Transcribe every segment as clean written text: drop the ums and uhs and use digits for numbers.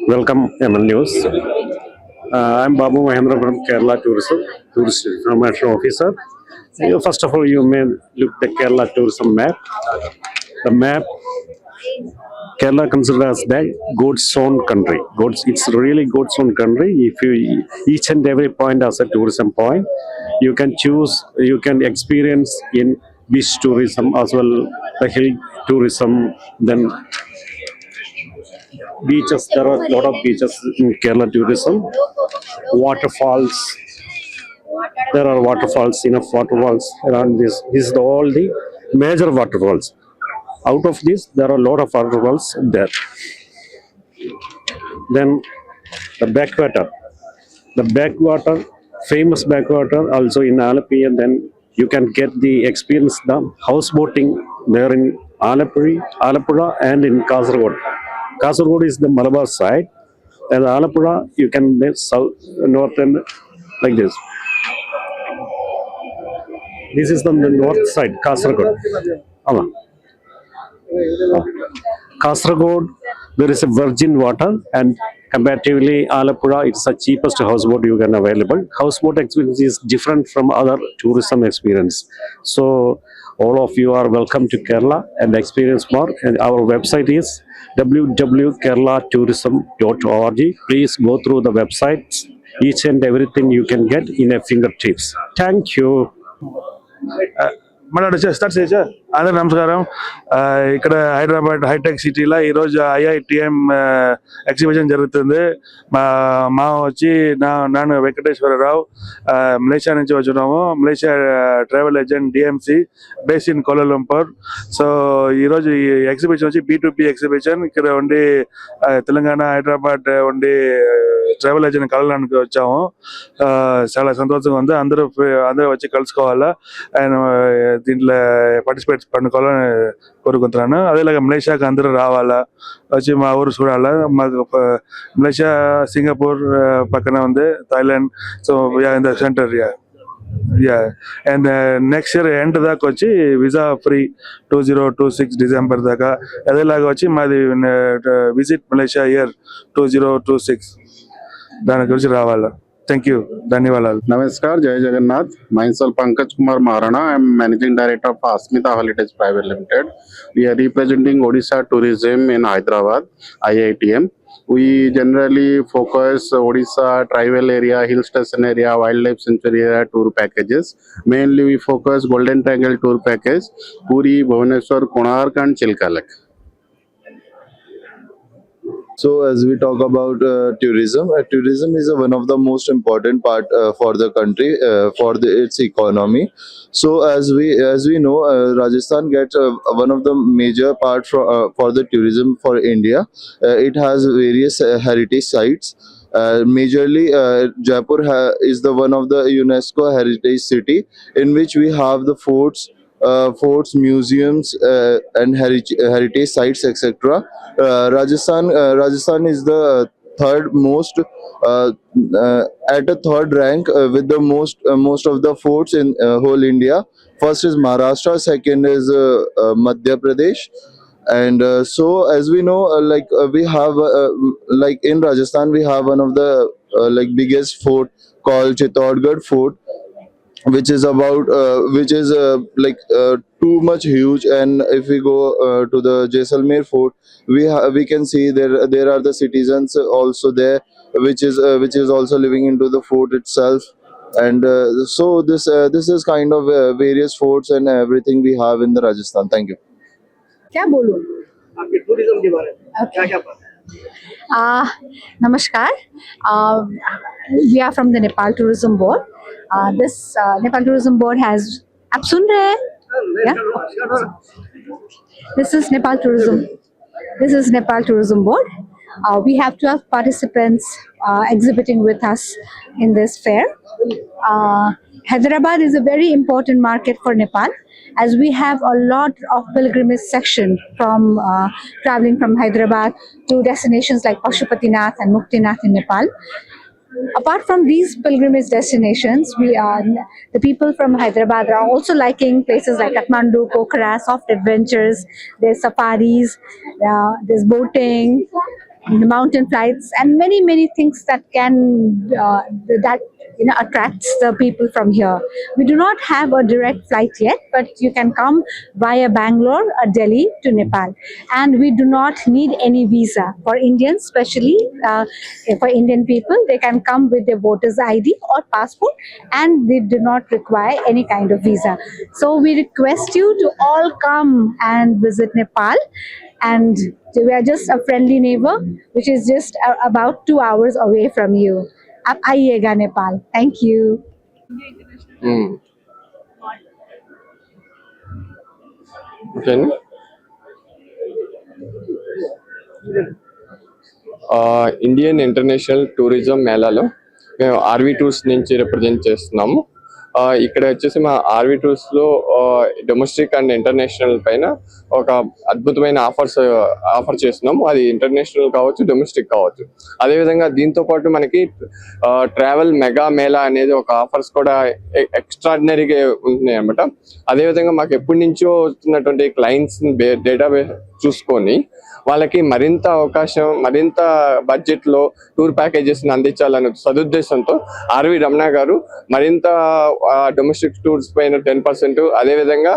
Welcome, ML News. I'm Babu Mahendra from Kerala Tourism, Tourist Information Officer. First of all, you may look the Kerala Tourism map. The map, Kerala considered as the goods own country. It's really goods own country. If you each and every point as a tourism point, you can choose, you can experience in beach tourism as well, the hill tourism, then beaches. There are a lot of beaches in Kerala tourism. Waterfalls. There are waterfalls, enough waterfalls around this. This is all the major waterfalls. Out of this, there are a lot of waterfalls there. Then the backwater. The backwater, famous backwater also in Alapi, and then you can get the experience the houseboating there in Alapura and in Kasaragod. Kasaragod is the Malabar side, and Alapura you can live south, north, and like this. This is the north side, Kasaragod. Kasaragod, there is a virgin water, and comparatively Alapura, it's the cheapest houseboat you can available. Houseboat experience is different from other tourism experience. So all of you are welcome to Kerala and experience more. And our website is www.kerlatourism.org. Please go through the website. Each and everything you can get in a fingertips. Thank you. మాట్లాడచ్చా start చేయొచ్చా? అందరూ నమస్కారం. ఇక్కడ Hyderabad hitech సిటీలో ఈరోజు IITM exhibition జరుగుతుంది. మా వచ్చి నాన్న వెంకటేశ్వరరావు, మలేషియా నుంచి వచ్చినాము. Malaysia travel agent DMC base in Kuala Lumpur. So ఈరోజు ఈ ఎగ్జిబిషన్ వచ్చి B2B ఎగ్జిబిషన్. ఇక్కడ ఉండి తెలంగాణ, హైదరాబాద్ ఉండి ట్రావెల్ ఏజెంట్ కలవడానికి వచ్చాము. చాలా సంతోషంగా ఉంది. అందరూ వచ్చి కలుసుకోవాలా, అండ్ దీంట్లో పార్టిసిపేట్ పండుకోవాలని కోరుకుంటున్నాను. అదేలాగా మలేషియాకి అందరూ రావాలా, వచ్చి మా ఊరు చూడాలా. మాకు మలేషియా, సింగపూర్ పక్కన ఉంది, Thailand. So in the centre. And next year end దాకా వచ్చి వీసా ఫ్రీ 2026 డిసెంబర్ దాకా. అదేలాగా వచ్చి మాది విజిట్ మలేషియా ఇయర్ 2026 దాని గురించి రావాలా. Thank you. ధన్యవాదాలు. Namaskar, Jai Jagannath. Myself Pankaj Kumar Maharana. I am Managing Director of Asmita Holidays Private Limited. We are representing Odisha Tourism in Hyderabad, IITM. We generally focus Odisha tribal area, hill station area, wildlife sanctuary area tour packages. Mainly we focus Golden Triangle tour package, Puri, Bhubaneswar, Konark and Chilka Lake. So as we talk about tourism, tourism is one of the most important part for the country, for its economy. So as we know, Rajasthan gets one of the major part for the tourism for India. It has various heritage sites. Majorly, Jaipur is the one of the UNESCO heritage city, in which we have the forts, museums, and heritage sites, etc. Rajasthan is the third most at a third rank with the most of the forts in whole India. First is Maharashtra, second is Madhya Pradesh. And so as we know, we have like in Rajasthan we have one of the biggest fort called Chittorgarh Fort, which is too much huge. And if we go to the Jaisalmer Fort, we can see there are the citizens also there, which is also living into the fort itself. And so this is kind of various forts and everything we have in the Rajasthan. Thank you. क्या बोलूं? आपके tourism के बारे में क्या पता? Namaskar. We are from the Nepal Tourism Board. This Nepal Tourism Board has. आप सुन रहे हैं? Yeah. This is Nepal Tourism Board. We have 12 participants exhibiting with us in this fair. Hyderabad is a very important market for Nepal, as we have a lot of pilgrimage section from traveling from Hyderabad to destinations like Pashupatinath and Muktinath in Nepal. apart from these pilgrimage destinations, the people from Hyderabad are also liking places like Kathmandu, Pokhara, soft adventures. There's safaris, there's boating, the mountain flights, and many things that can that attracts the people from here. We do not have a direct flight yet, but you can come via Bangalore or Delhi to Nepal, and we do not need any visa for Indians, especially for Indian people. They can come with their voters ID or passport, and they do not require any kind of visa. So we request you to all come and visit Nepal, and we are just a friendly neighbor, which is just about 2 hours away from you. आप आइएगा Nepal. Thank you. Okay. Indian international tourism మేళాలో మేము RV tours నుంచి represent చేస్తున్నాము. ఇక్కడ వచ్చేసి మా RV tours లో డొమెస్టిక్ అండ్ ఇంటర్నేషనల్ పైన ఒక అద్భుతమైన ఆఫర్ చేస్తున్నాము. అది ఇంటర్నేషనల్ కావచ్చు, డొమెస్టిక్ కావచ్చు. అదేవిధంగా దీంతో పాటు మనకి ట్రావెల్ మెగా మేళా అనేది ఒక ఆఫర్స్ కూడా ఎక్స్ట్రాడినరీగా ఉంటున్నాయి అనమాట. అదేవిధంగా మాకు ఎప్పటి నుంచో వస్తున్నటువంటి క్లయింట్స్ డేటాబేస్ చూసుకొని వాళ్ళకి మరింత అవకాశం, మరింత బడ్జెట్ లో టూర్ ప్యాకేజెస్ ని అందించాలనే సదుద్దేశంతో ఆర్వి రమణ గారు మరింత డొమెస్టిక్ టూర్స్ పైన 10%, అదేవిధంగా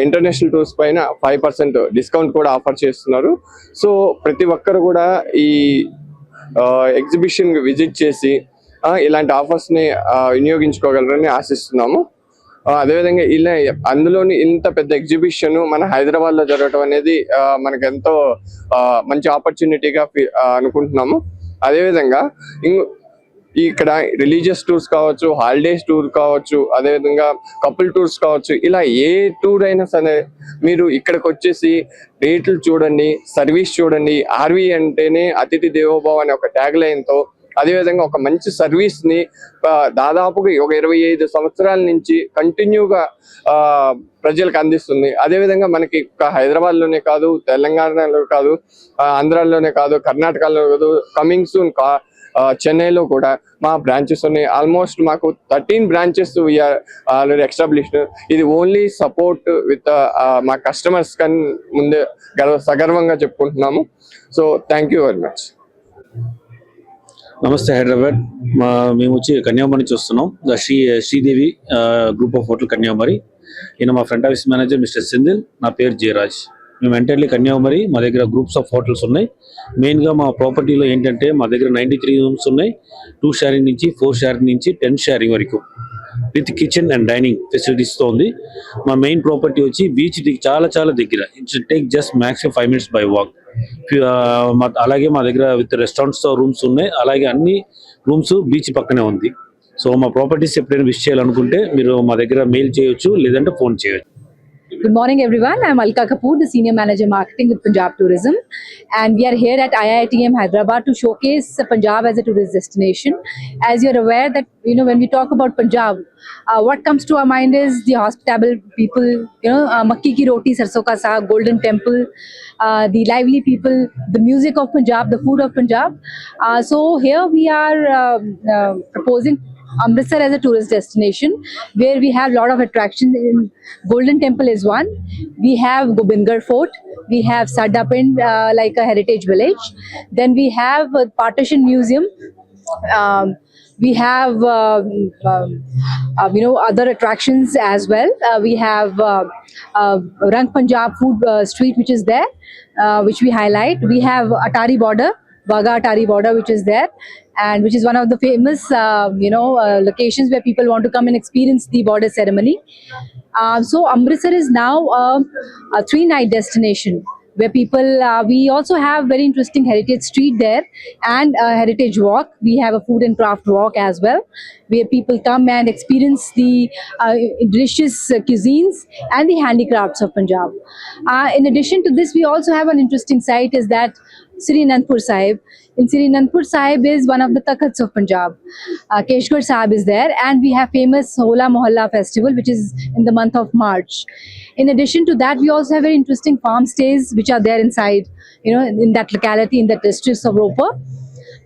ఇంటర్నేషనల్ టూర్స్ పైన 5% డిస్కౌంట్ కూడా ఆఫర్ చేస్తున్నారు. సో ప్రతి ఒక్కరు కూడా ఈ ఎగ్జిబిషన్ విజిట్ చేసి ఇలాంటి ఆఫర్స్ ని వినియోగించుకోగలరని ఆశిస్తున్నాము. అదేవిధంగా ఇలా అందులోని ఇంత పెద్ద ఎగ్జిబిషన్ మన హైదరాబాద్ లో జరగడం అనేది మనకు ఎంతో మంచి ఆపర్చునిటీగా అనుకుంటున్నాము. అదేవిధంగా ఇక్కడ రిలీజియస్ టూర్స్ కావచ్చు, హాలిడేస్ టూర్ కావచ్చు, అదేవిధంగా కపుల్ టూర్స్ కావచ్చు, ఇలా ఏ టూర్ అయినా సరే మీరు ఇక్కడికి వచ్చేసి రేట్లు చూడండి, సర్వీస్ చూడండి. ఆర్వీ అంటేనే అతిథి దేవోభవ అనే ఒక ట్యాగ్ లైన్ తో, అదేవిధంగా ఒక మంచి సర్వీస్ ని దాదాపుగా ఒక 25 సంవత్సరాల నుంచి కంటిన్యూగా ప్రజలకు అందిస్తుంది. అదేవిధంగా మనకి హైదరాబాద్ లోనే కాదు, తెలంగాణలో కాదు, ఆంధ్రాలోనే కాదు, కర్ణాటకలో కాదు, కమింగ్ సూన్ చెన్నైలో కూడా మా బ్రాంచెస్ ఉన్నాయి. ఆల్మోస్ట్ మాకు 13 బ్రాంచెస్ వీఆర్ ఆల్రెడీ ఎస్టాబ్లిష్డ్. ఇది ఓన్లీ సపోర్ట్ విత్ మా కస్టమర్స్ కన్ ముందే సగర్వంగా చెప్పుకుంటున్నాము. So thank you very much. నమస్తే హైదరాబాద్. మేము వచ్చి కన్యాకుమారి నుంచి వస్తున్నాం. Sridevi group of hotel Kanyakumari. ఈయన మా front office manager mister Sindhil. నా పేరు జయరాజ్. మేము ఎంటైర్లీ కన్యాకుమారి. మా దగ్గర గ్రూప్స్ ఆఫ్ హోటల్స్ ఉన్నాయి. మెయిన్గా మా ప్రాపర్టీలో ఏంటంటే మా దగ్గర 93 రూమ్స్ ఉన్నాయి. 2 షేరింగ్ నుంచి 4 షేరింగ్ నుంచి 10 షేరింగ్ వరకు విత్ కిచెన్ అండ్ డైనింగ్ ఫెసిలిటీస్తో ఉంది. మా మెయిన్ ప్రాపర్టీ వచ్చి బీచ్ చాలా దగ్గర. It's take just maximum 5 minutes by walk. అలాగే మా దగ్గర విత్ రెస్టారెంట్స్తో రూమ్స్ ఉన్నాయి. అలాగే అన్ని రూమ్స్ బీచ్ పక్కనే ఉంది. సో మా ప్రాపర్టీస్ ఎప్పుడైనా విజిట్ చేయాలనుకుంటే మీరు మా దగ్గర మెయిల్ చేయొచ్చు, లేదంటే ఫోన్ చేయొచ్చు. Good morning, everyone. I'm Alka Kapoor, the Senior Manager Marketing with Punjab Tourism, and we are here at IITM Hyderabad to showcase Punjab as a tourist destination. As you're aware that when we talk about Punjab, what comes to our mind is the hospitable people. Makki ki roti, sarson ka saag, Golden Temple, the lively people, the music of Punjab, the food of Punjab. So here we are proposing Amritsar as a tourist destination, where we have a lot of attractions. In Golden Temple is one. We have Gobindgarh Fort. We have Sardapind, like a heritage village. Then we have Partition Museum. We have other attractions as well. We have Rang Punjab food street, which is there, which we highlight. We have Atari border, Wagah Atari border, which is there, and which is one of the famous locations where people want to come and experience the border ceremony. So Amritsar is now a 3-night destination where people, we also have very interesting heritage street there and a heritage walk. We have a food and craft walk as well, where people come and experience the delicious cuisines and the handicrafts of Punjab. In addition to this, we also have an interesting site, is that Sri Anandpur Sahib. In Sri Anandpur Sahib is one of the takhats of Punjab. Keshgarh Sahib is there, and we have famous Hola Mohalla festival, which is in the month of March. In addition to that, we also have very interesting farm stays which are there inside, in that locality, in that district of Ropar.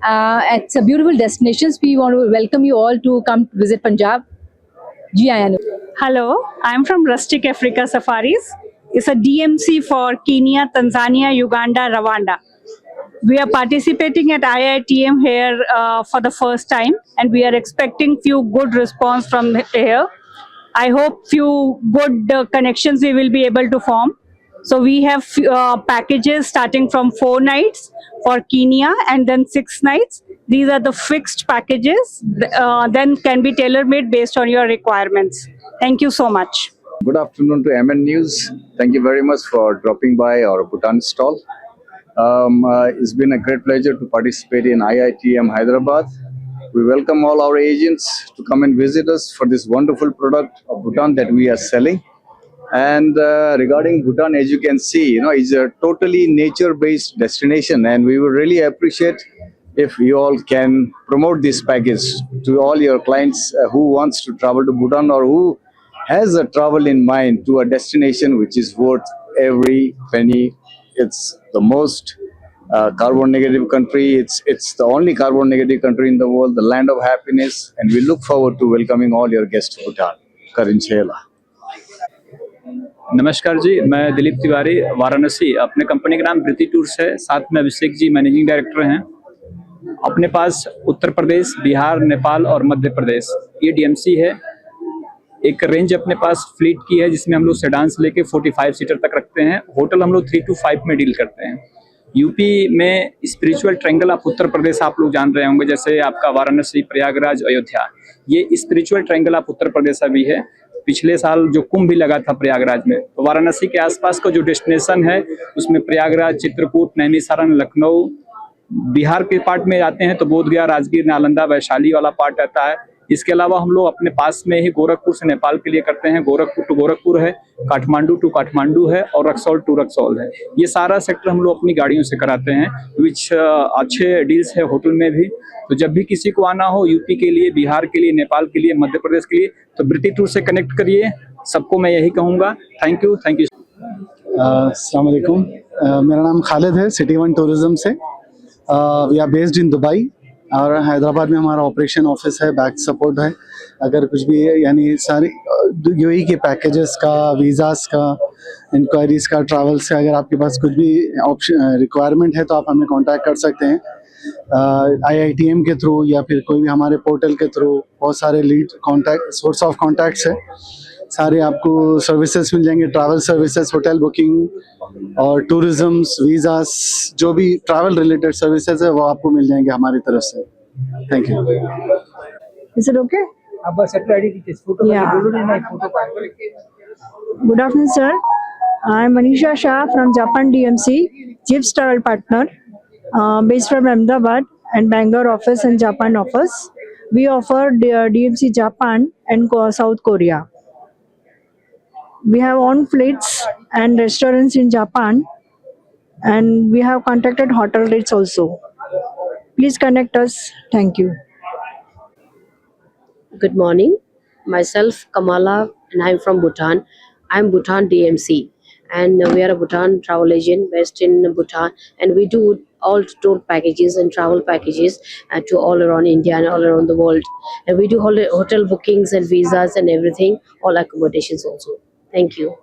It's a beautiful destination. We want to welcome you all to come visit Punjab. Ji aayan. Hello, I'm from Rustic Africa Safaris. It's a DMC for Kenya, Tanzania, Uganda, Rwanda. We are participating at IITM here for the first time, and we are expecting few good response from here. I hope few good connections we will be able to form. So we have packages starting from 4 nights for Kenya and then 6 nights. These are the fixed packages, then can be tailor-made based on your requirements. Thank you so much. Good afternoon to MN News. Thank you very much for dropping by our Bhutan stall. It's been a great pleasure to participate in IITM Hyderabad. We welcome all our agents to come and visit us for this wonderful product of Bhutan that we are selling. And regarding Bhutan, as you can see, it's a totally nature-based destination, and we would really appreciate if you all can promote this package to all your clients who wants to travel to Bhutan or who has a travel in mind to a destination which is worth every penny. It's the most carbon negative country. It's the only carbon negative country in the world, the land of happiness, and we look forward to welcoming all your guests to Bhutan. Karin Chela. नमस्कार जी, मैं दिलीप तिवारी, वाराणसी। अपने company का नाम ब्रिति tours है, साथ में Abhishek ji managing director हैं। अपने पास उत्तर प्रदेश, बिहार, नेपाल और मध्य प्रदेश ये डीएमसी है। एक रेंज अपने पास फ्लीट की है जिसमें हम लोग सेडान से लेके 45 सीटर तक रखते हैं। होटल हम लोग 3 to 5 में डील करते हैं। यूपी में स्पिरिचुअल ट्रायंगल, आप उत्तर प्रदेश आप लोग जान रहे होंगे, जैसे आपका वाराणसी, प्रयागराज, अयोध्या, ये स्पिरिचुअल ट्रायंगल आप उत्तर प्रदेश अभी है। पिछले साल जो कुंभ भी लगा था प्रयागराज में, तो वाराणसी के आसपास का जो डेस्टिनेशन है उसमें प्रयागराज, चित्रकूट, नैनीसारण, लखनऊ, बिहार के पार्ट में जाते हैं तो बोधगया, राजगीर, नालंदा, वैशाली वाला पार्ट आता है। इसके अलावा हम लोग अपने पास में ही गोरखपुर से नेपाल के लिए करते हैं। गोरखपुर टू गोरखपुर है, काठमांडू टू काठमांडू है और रक्सौल टू रक्सौल है। ये सारा सेक्टर हम लोग अपनी गाड़ियों से कराते हैं, विच अच्छे डील्स है होटल में भी। तो जब भी किसी को आना हो यूपी के लिए, बिहार के लिए, नेपाल के लिए, मध्य प्रदेश के लिए, तो ब्रिति टूर से कनेक्ट करिए। सबको मैं यही कहूँगा। Thank you. अस्सलाम वालेकुम। मेरा नाम खालिद है, सिटी वन टूरिज्म से। We are based in Dubai और हैदराबाद में हमारा ऑपरेशन ऑफिस है, बैक सपोर्ट है। अगर कुछ भी है, यानी सारी यूएई के पैकेजेस का, वीज़ास का, इंक्वायरीज का, ट्रैवल से अगर आपके पास कुछ भी ऑप्शन रिक्वायरमेंट है तो आप हमें कांटेक्ट कर सकते हैं IITM के थ्रू या फिर कोई भी हमारे पोर्टल के थ्रू। बहुत सारे lead contact, source of contacts है, सारे आपको सर्विसेज मिल जाएंगे, ट्रैवल सर्विसेज, होटल बुकिंग और टूरिज्म, वीज़ास, जो भी ट्रैवल रिलेटेड सर्विसेज है वो आपको मिल जाएंगे हमारी तरफ से। Thank you. Is it okay? Yeah. Good afternoon, sir. I'm Manisha Shah from Japan DMC, Jeeps Travel Partner, based from Ahmedabad and Bangalore office and Japan office. We offer DMC Japan and South Korea. We have own fleets and restaurants in Japan, and we have contacted hotel rates also. Please connect us. Thank you. Good morning. Myself Kamala and I'm from Bhutan. I'm Bhutan DMC and we are a Bhutan travel agent based in Bhutan, and we do all tour packages and travel packages to all around India and all around the world. And we do hotel bookings and visas and everything, all accommodations also. Thank you.